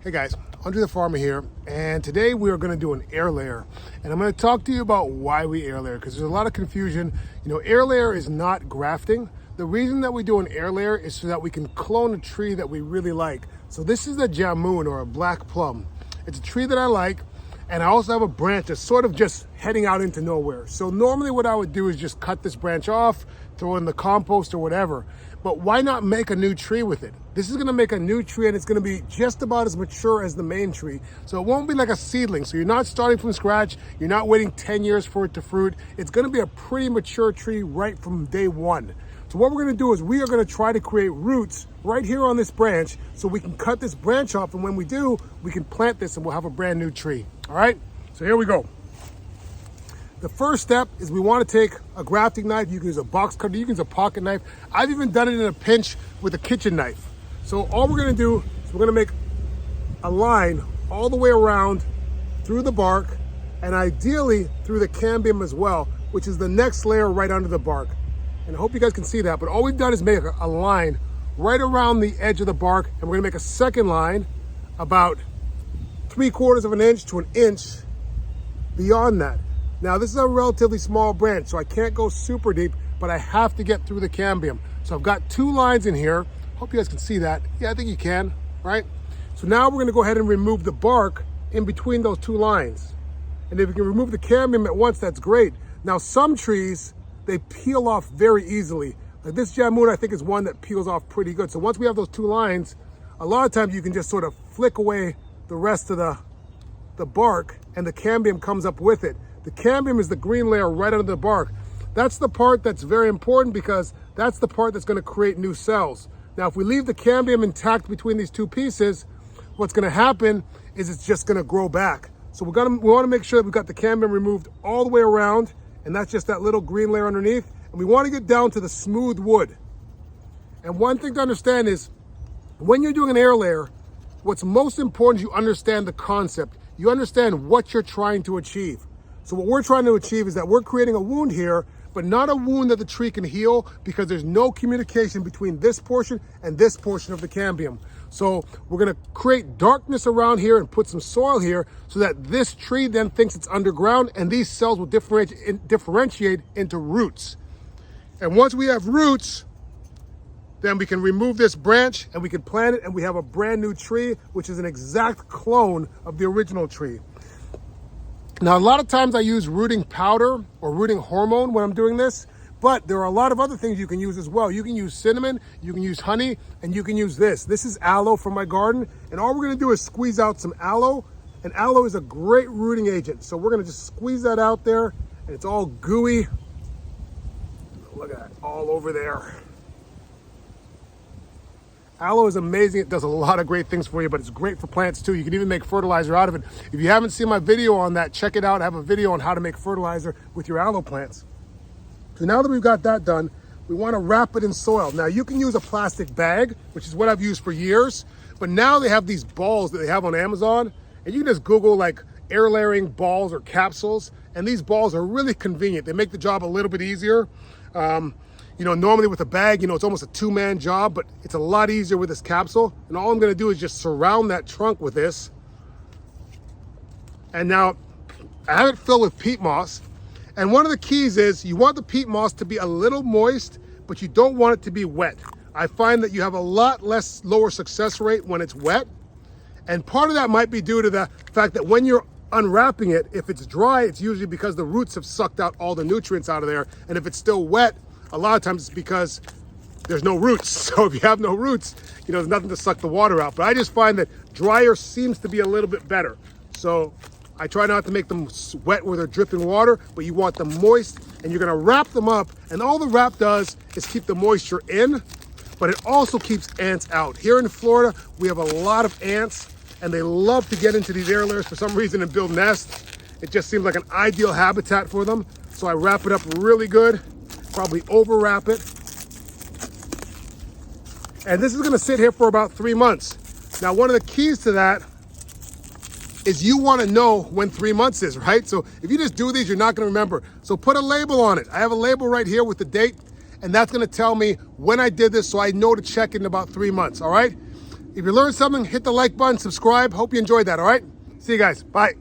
Hey guys, Andrethefarmer here, and today we are going to do an air layer, and I'm going to talk to you about why we air layer, because there's a lot of confusion. You know, air layer is not grafting. The reason that we do an air layer is so that we can clone a tree that we really like. So this is a jamun, or a black plum. It's a tree that I like, and I also have a branch that's sort of just heading out into nowhere. So normally what I would do is just cut this branch off, throw in the compost or whatever. But why not make a new tree with it? This is gonna make a new tree, and it's gonna be just about as mature as the main tree. So it won't be like a seedling. So you're not starting from scratch. You're not waiting 10 years for it to fruit. It's gonna be a pretty mature tree right from day one. So what we're gonna do is we are gonna try to create roots right here on this branch so we can cut this branch off, and when we do, we can plant this and we'll have a brand new tree. All right, so here we go. The first step is we want to take a grafting knife. You can use a box cutter, you can use a pocket knife. I've even done it in a pinch with a kitchen knife. So all we're gonna do is we're gonna make a line all the way around through the bark, and ideally through the cambium as well, which is the next layer right under the bark. And I hope you guys can see that, but all we've done is make a line right around the edge of the bark, and we're gonna make a second line about 3/4 of an inch to an inch beyond that. Now this is a relatively small branch, so I can't go super deep, but I have to get through the cambium. So I've got 2 lines in here. Hope you guys can see that. Yeah, I think you can, right? So now we're gonna go ahead and remove the bark in between those 2 lines. And if you can remove the cambium at once, that's great. Now some trees, they peel off very easily. Like this jamun, I think, is one that peels off pretty good. So once we have those 2 lines, a lot of times you can just sort of flick away the rest of the bark, and the cambium comes up with it. The cambium is the green layer right under the bark. That's the part that's very important, because that's the part that's gonna create new cells. Now, if we leave the cambium intact between these 2 pieces, what's gonna happen is it's just gonna grow back. So we wanna make sure that we've got the cambium removed all the way around, and that's just that little green layer underneath. And we wanna get down to the smooth wood. And one thing to understand is, when you're doing an air layer, what's most important is you understand the concept. You understand what you're trying to achieve. So what we're trying to achieve is that we're creating a wound here, but not a wound that the tree can heal, because there's no communication between this portion and this portion of the cambium. So we're gonna create darkness around here and put some soil here so that this tree then thinks it's underground, and these cells will differentiate into roots. And once we have roots, then we can remove this branch and we can plant it, and we have a brand new tree, which is an exact clone of the original tree. Now, a lot of times I use rooting powder or rooting hormone when I'm doing this, but there are a lot of other things you can use as well. You can use cinnamon, you can use honey, and you can use this. This is aloe from my garden, and all we're gonna do is squeeze out some aloe, and aloe is a great rooting agent. So we're gonna just squeeze that out there, and it's all gooey. Look at that, all over there. Aloe is amazing. It does a lot of great things for you, but it's great for plants too. You can even make fertilizer out of it. If you haven't seen my video on that, check it out. I have a video on how to make fertilizer with your aloe plants. So now that we've got that done, we want to wrap it in soil. Now you can use a plastic bag, which is what I've used for years, but now they have these balls that they have on Amazon, and you can just Google like air layering balls or capsules, and these balls are really convenient. They make the job a little bit easier. You know, normally with a bag, you know, it's almost a 2-man job, but it's a lot easier with this capsule. And all I'm gonna do is just surround that trunk with this. And now I have it filled with peat moss. And one of the keys is you want the peat moss to be a little moist, but you don't want it to be wet. I find that you have a lot lower success rate when it's wet. And part of that might be due to the fact that when you're unwrapping it, if it's dry, it's usually because the roots have sucked out all the nutrients out of there. And if it's still wet, a lot of times it's because there's no roots. So if you have no roots, you know, there's nothing to suck the water out. But I just find that drier seems to be a little bit better. So I try not to make them wet where they're dripping water, but you want them moist, and you're gonna wrap them up. And all the wrap does is keep the moisture in, but it also keeps ants out. Here in Florida, we have a lot of ants, and they love to get into these air layers for some reason and build nests. It just seems like an ideal habitat for them. So I wrap it up really good. Probably overwrap it. And this is gonna sit here for about 3 months. Now, one of the keys to that is you wanna know when 3 months is, right? So if you just do these, you're not gonna remember. So put a label on it. I have a label right here with the date, and that's gonna tell me when I did this, so I know to check in about 3 months, all right? If you learned something, hit the like button, subscribe. Hope you enjoyed that, all right? See you guys. Bye.